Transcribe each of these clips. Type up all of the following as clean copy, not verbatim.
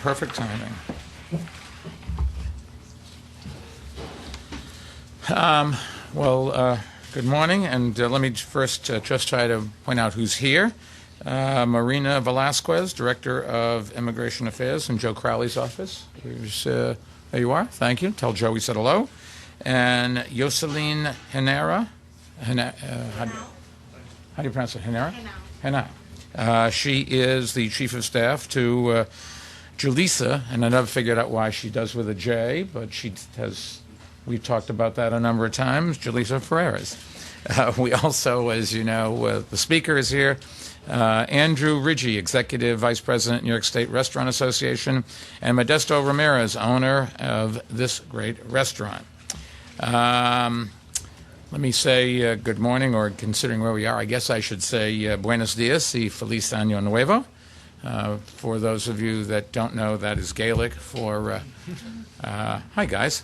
perfect timing. Good morning, and let me first just try to point out who's here. Marina Velasquez, Director of Immigration Affairs in Joe Crowley's office. There you are. Thank you. Tell Joe we said hello. And Yoselin Henara. How do you pronounce it? Henara? Henao. She is the Chief of Staff to Julissa, and I never figured out why she does with a J, but we've talked about that a number of times, Julissa Ferreras. We also, as you know, the speaker is here, Andrew Ridgey, Executive Vice President, New York State Restaurant Association, and Modesto Ramirez, owner of this great restaurant. Let me say good morning, or considering where we are, I guess I should say buenos dias y feliz año nuevo. For those of you that don't know, that is Gaelic for, hi guys.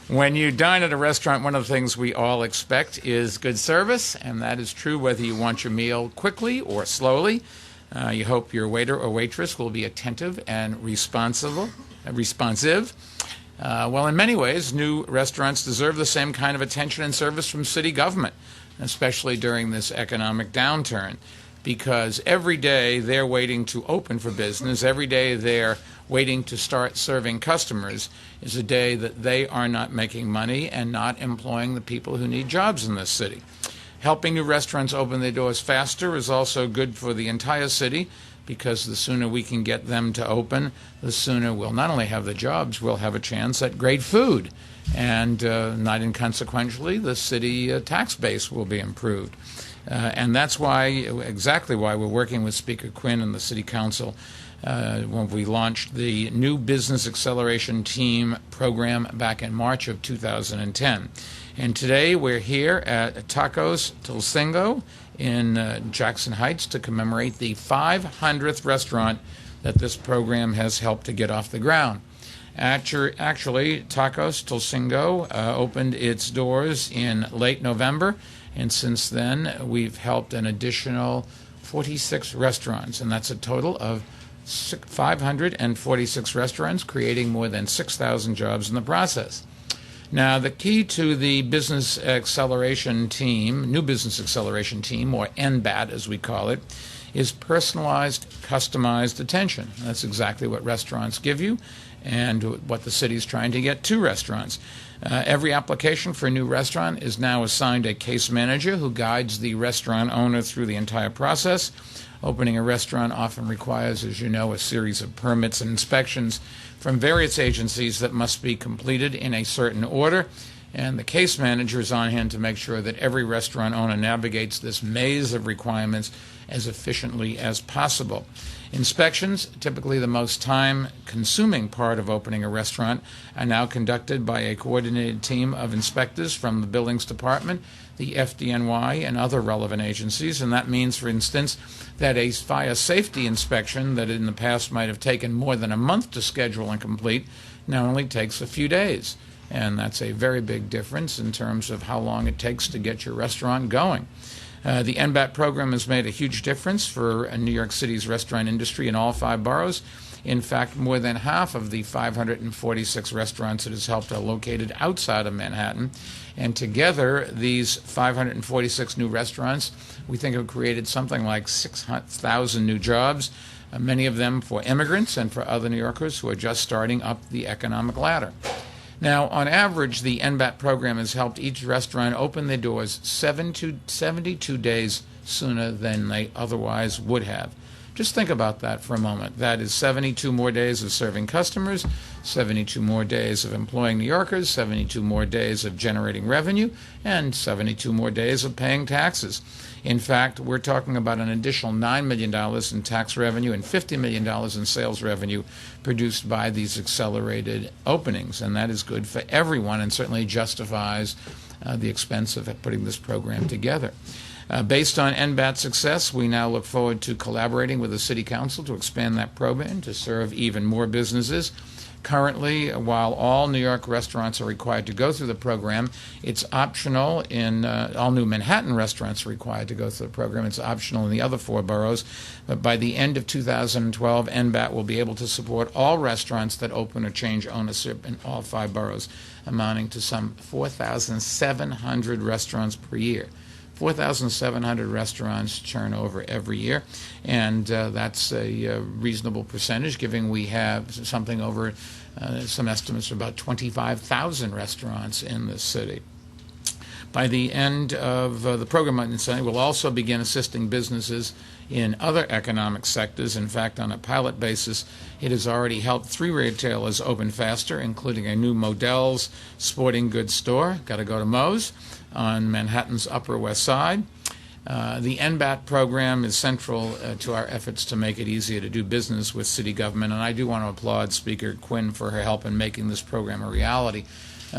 When you dine at a restaurant, one of the things we all expect is good service, and that is true whether you want your meal quickly or slowly. You hope your waiter or waitress will be attentive and responsive. Well, in many ways, new restaurants deserve the same kind of attention and service from city government, especially during this economic downturn, because every day they're waiting to open for business, every day they're waiting to start serving customers is a day that they are not making money and not employing the people who need jobs in this city. Helping new restaurants open their doors faster is also good for the entire city, because the sooner we can get them to open, the sooner we'll not only have the jobs, we'll have a chance at great food. And not inconsequentially, the city tax base will be improved. And that's exactly why we're working with Speaker Quinn and the City Council when we launched the new Business Acceleration Team program back in March of 2010. And today we're here at Tacos Tulcingo in Jackson Heights to commemorate the 500th restaurant that this program has helped to get off the ground. Actually, Tacos Tulcingo opened its doors in late November, and since then we've helped an additional 46 restaurants, and that's a total of 546 restaurants, creating more than 6,000 jobs in the process. Now, the key to the Business Acceleration Team, New Business Acceleration Team, or NBAT as we call it, is personalized, customized attention. That's exactly what restaurants give you and what the city is trying to get to restaurants. Every application for a new restaurant is now assigned a case manager who guides the restaurant owner through the entire process. Opening a restaurant often requires, as you know, a series of permits and inspections from various agencies that must be completed in a certain order, and the case manager is on hand to make sure that every restaurant owner navigates this maze of requirements as efficiently as possible. Inspections, typically the most time-consuming part of opening a restaurant, are now conducted by a coordinated team of inspectors from the Buildings Department, the FDNY, and other relevant agencies, and that means, for instance, that a fire safety inspection that in the past might have taken more than a month to schedule and complete now only takes a few days. And that's a very big difference in terms of how long it takes to get your restaurant going. The NBAT program has made a huge difference for New York City's restaurant industry in all 5 boroughs. In fact, more than half of the 546 restaurants it has helped are located outside of Manhattan. And together, these 546 new restaurants, we think have created something like 6,000 new jobs, many of them for immigrants and for other New Yorkers who are just starting up the economic ladder. Now, on average, the NBAT program has helped each restaurant open their doors 72 days sooner than they otherwise would have. Just think about that for a moment. That is 72 more days of serving customers, 72 more days of employing New Yorkers, 72 more days of generating revenue, and 72 more days of paying taxes. In fact, we're talking about an additional $9 million in tax revenue and $50 million in sales revenue produced by these accelerated openings, and that is good for everyone and certainly justifies the expense of putting this program together. Based on NBAT's success, we now look forward to collaborating with the City Council to expand that program to serve even more businesses. Currently, while all New York restaurants are required to go through the program, it's optional in all new Manhattan restaurants are required to go through the program. It's optional in the other 4 boroughs. But by the end of 2012, NBAT will be able to support all restaurants that open or change ownership in all 5 boroughs, amounting to some 4,700 restaurants per year. 4,700 restaurants turn over every year, and that's a reasonable percentage, given we have something over some estimates of about 25,000 restaurants in the city. By the end of the program, we'll also begin assisting businesses in other economic sectors. In fact, on a pilot basis, it has already helped 3 retailers open faster, including a new Modell's sporting goods store, got to go to Moe's, on Manhattan's Upper West Side. The NBAT program is central to our efforts to make it easier to do business with city government, and I do want to applaud Speaker Quinn for her help in making this program a reality.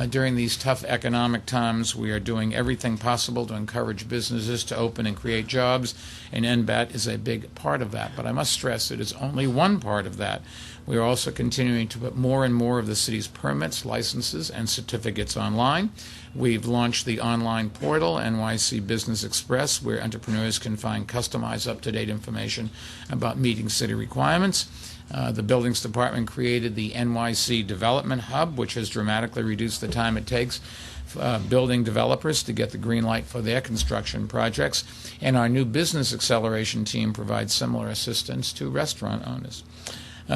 During these tough economic times, we are doing everything possible to encourage businesses to open and create jobs, and NBAT is a big part of that. But I must stress it is only one part of that. We are also continuing to put more and more of the city's permits, licenses, and certificates online. We've launched the online portal, NYC Business Express, where entrepreneurs can find customized, up-to-date information about meeting city requirements. The Buildings Department created the NYC Development Hub, which has dramatically reduced the time it takes building developers to get the green light for their construction projects. And our new Business Acceleration team provides similar assistance to restaurant owners.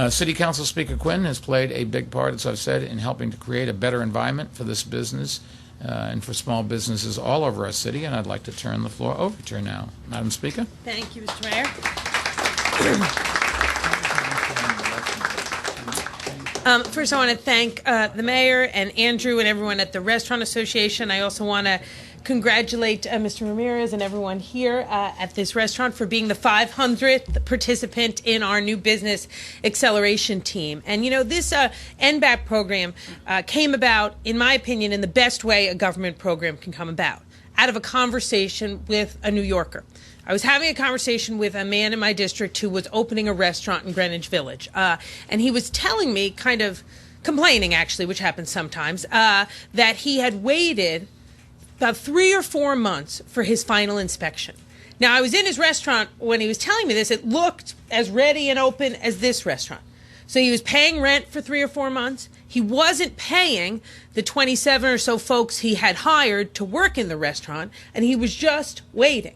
City Council Speaker Quinn has played a big part, as I've said, in helping to create a better environment for this business and for small businesses all over our city, and I'd like to turn the floor over to her now. Madam Speaker. Thank you, Mr. Mayor. First, I want to thank the mayor and Andrew and everyone at the Restaurant Association. I also want to congratulate Mr. Ramirez and everyone here at this restaurant for being the 500th participant in our new business acceleration team. And, you know, this NBAT program came about, in my opinion, in the best way a government program can come about, out of a conversation with a New Yorker. I was having a conversation with a man in my district who was opening a restaurant in Greenwich Village. And he was telling me, kind of complaining, actually, which happens sometimes, that he had waited about 3 or 4 months for his final inspection. Now, I was in his restaurant when he was telling me this. It looked as ready and open as this restaurant. So he was paying rent for 3 or 4 months. He wasn't paying the 27 or so folks he had hired to work in the restaurant, and he was just waiting.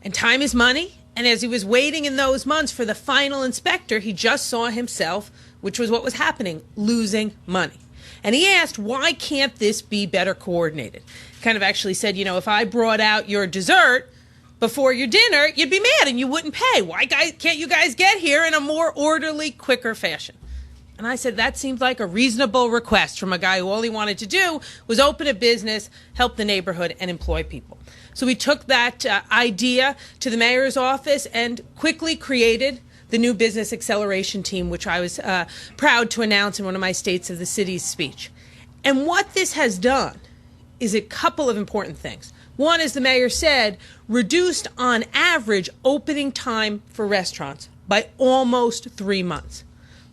And time is money, and as he was waiting in those months for the final inspector, he just saw himself, which was what was happening, losing money. And he asked, why can't this be better coordinated? Kind of actually said, you know, if I brought out your dessert before your dinner, you'd be mad and you wouldn't pay. Why can't you guys get here in a more orderly, quicker fashion? And I said, that seems like a reasonable request from a guy who all he wanted to do was open a business, help the neighborhood, and employ people. So we took that idea to the mayor's office and quickly created the new business acceleration team, which I was proud to announce in one of my States of the City's speech. And what this has done is a couple of important things. One, as the mayor said, reduced on average opening time for restaurants by almost 3 months.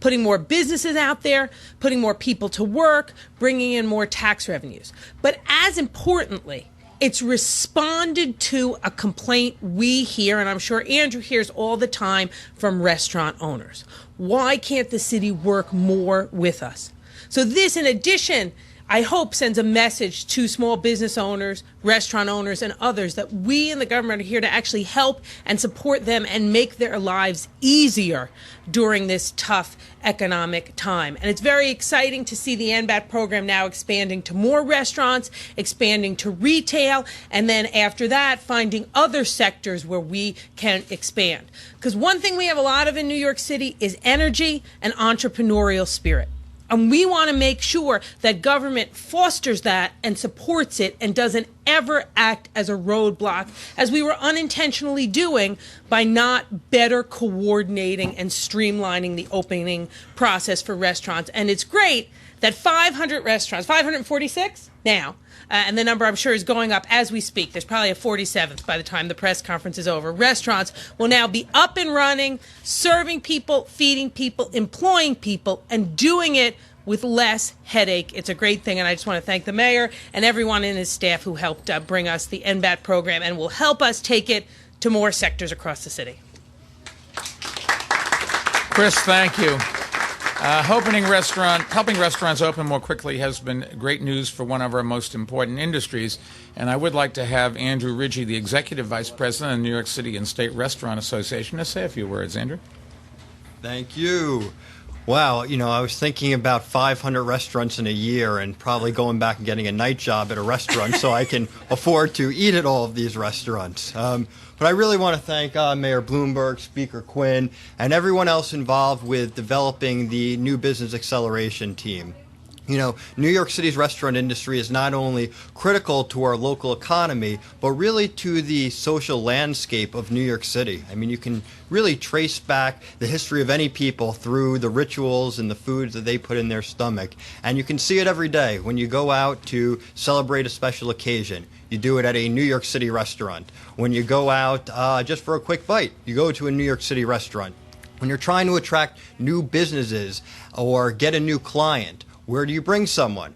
Putting more businesses out there, putting more people to work, bringing in more tax revenues. But as importantly, it's responded to a complaint we hear, and I'm sure Andrew hears all the time, from restaurant owners. Why can't the city work more with us? So this, in addition, I hope sends a message to small business owners, restaurant owners, and others that we in the government are here to actually help and support them and make their lives easier during this tough economic time. And it's very exciting to see the NBAT program now expanding to more restaurants, expanding to retail, and then after that, finding other sectors where we can expand. Because one thing we have a lot of in New York City is energy and entrepreneurial spirit. And we want to make sure that government fosters that and supports it and doesn't ever act as a roadblock, as we were unintentionally doing by not better coordinating and streamlining the opening process for restaurants. And it's great that 500 restaurants, 546 now, and the number I'm sure is going up as we speak. There's probably a 47th by the time the press conference is over. Restaurants will now be up and running, serving people, feeding people, employing people, and doing it with less headache. It's a great thing, and I just want to thank the mayor and everyone in his staff who helped bring us the NBAT program and will help us take it to more sectors across the city. Chris, thank you. Helping restaurants open more quickly has been great news for one of our most important industries, and I would like to have Andrew Ridgey, the Executive Vice President of the New York City and State Restaurant Association, to say a few words. Andrew? Thank you. Wow, I was thinking about 500 restaurants in a year and probably going back and getting a night job at a restaurant so I can afford to eat at all of these restaurants. But I really want to thank Mayor Bloomberg, Speaker Quinn, and everyone else involved with developing the New Business Acceleration Team. New York City's restaurant industry is not only critical to our local economy, but really to the social landscape of New York City. I mean, you can really trace back the history of any people through the rituals and the foods that they put in their stomach. And you can see it every day when you go out to celebrate a special occasion. You do it at a New York City restaurant. When you go out just for a quick bite, you go to a New York City restaurant. When you're trying to attract new businesses or get a new client, where do you bring someone?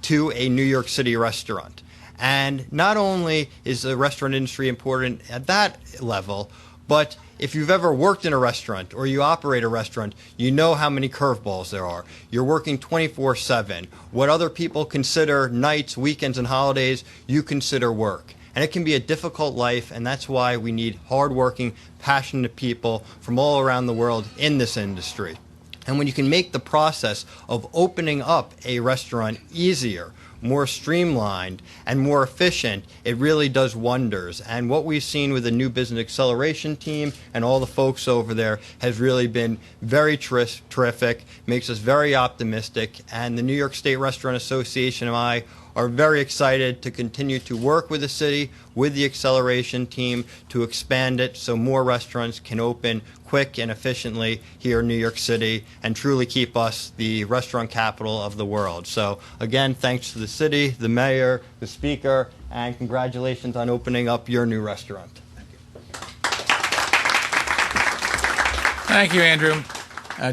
To a New York City restaurant. And not only is the restaurant industry important at that level, but if you've ever worked in a restaurant or you operate a restaurant, you know how many curveballs there are. You're working 24/7. What other people consider nights, weekends, and holidays, you consider work. And it can be a difficult life, and that's why we need hardworking, passionate people from all around the world in this industry. And when you can make the process of opening up a restaurant easier, more streamlined, and more efficient, it really does wonders. And what we've seen with the New Business Acceleration Team and all the folks over there has really been very terrific, makes us very optimistic. And the New York State Restaurant Association and I are very excited to continue to work with the city, with the acceleration team, to expand it so more restaurants can open quick and efficiently here in New York City and truly keep us the restaurant capital of the world. So again, thanks to the city, the mayor, the speaker, and congratulations on opening up your new restaurant. Thank you, Andrew.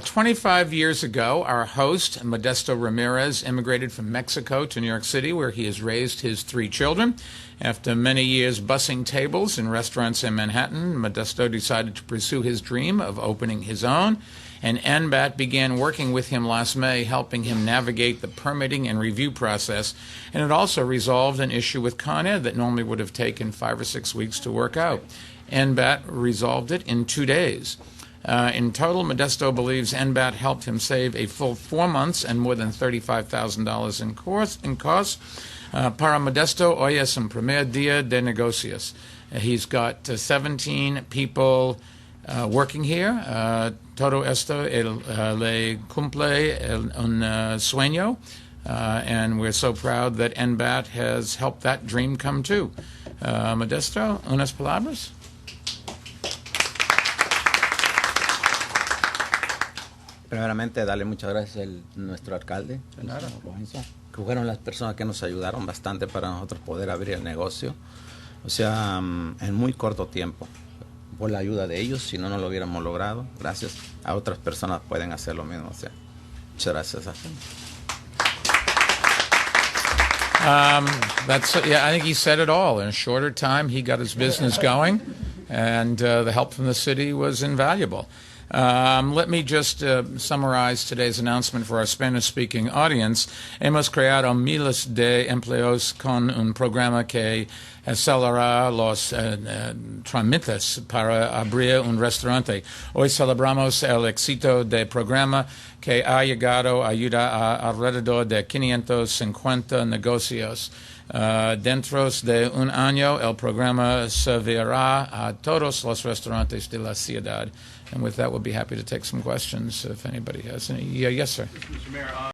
25 years ago, our host, Modesto Ramirez, immigrated from Mexico to New York City, where he has raised his 3 children. After many years bussing tables in restaurants in Manhattan, Modesto decided to pursue his dream of opening his own, and NBAT began working with him last May, helping him navigate the permitting and review process, and it also resolved an issue with Con Ed that normally would have taken 5 or 6 weeks to work out. NBAT resolved it in 2 days. In total, Modesto believes NBAT helped him save a full 4 months and more than $35,000 in costs. Para Modesto, hoy es un primer día de negocios. He's got 17 people working here. Todo esto le cumple un sueño, and we're so proud that NBAT has helped that dream come true. Modesto, unas palabras? Primeramente, darle muchas gracias a nuestro alcalde, que fueron las personas que nos ayudaron bastante para nosotros poder abrir el negocio. O sea, en muy corto tiempo. Por la ayuda de ellos, si no, no lo hubiéramos logrado. Gracias a otras personas pueden hacer lo mismo. O sea, muchas gracias a I think he said it all. In a shorter time, he got his business going, and the help from the city was invaluable. Let me just summarize today's announcement for our Spanish-speaking audience. Hemos creado miles de empleos con un programa que acelerará los trámites para abrir un restaurante. Hoy celebramos el éxito del programa que ha llegado a ayudar a alrededor de 550 negocios. Dentro de un año, el programa servirá a todos los restaurantes de la ciudad. And with that, we'll be happy to take some questions if anybody has any. Yes, sir. Mr. Mayor,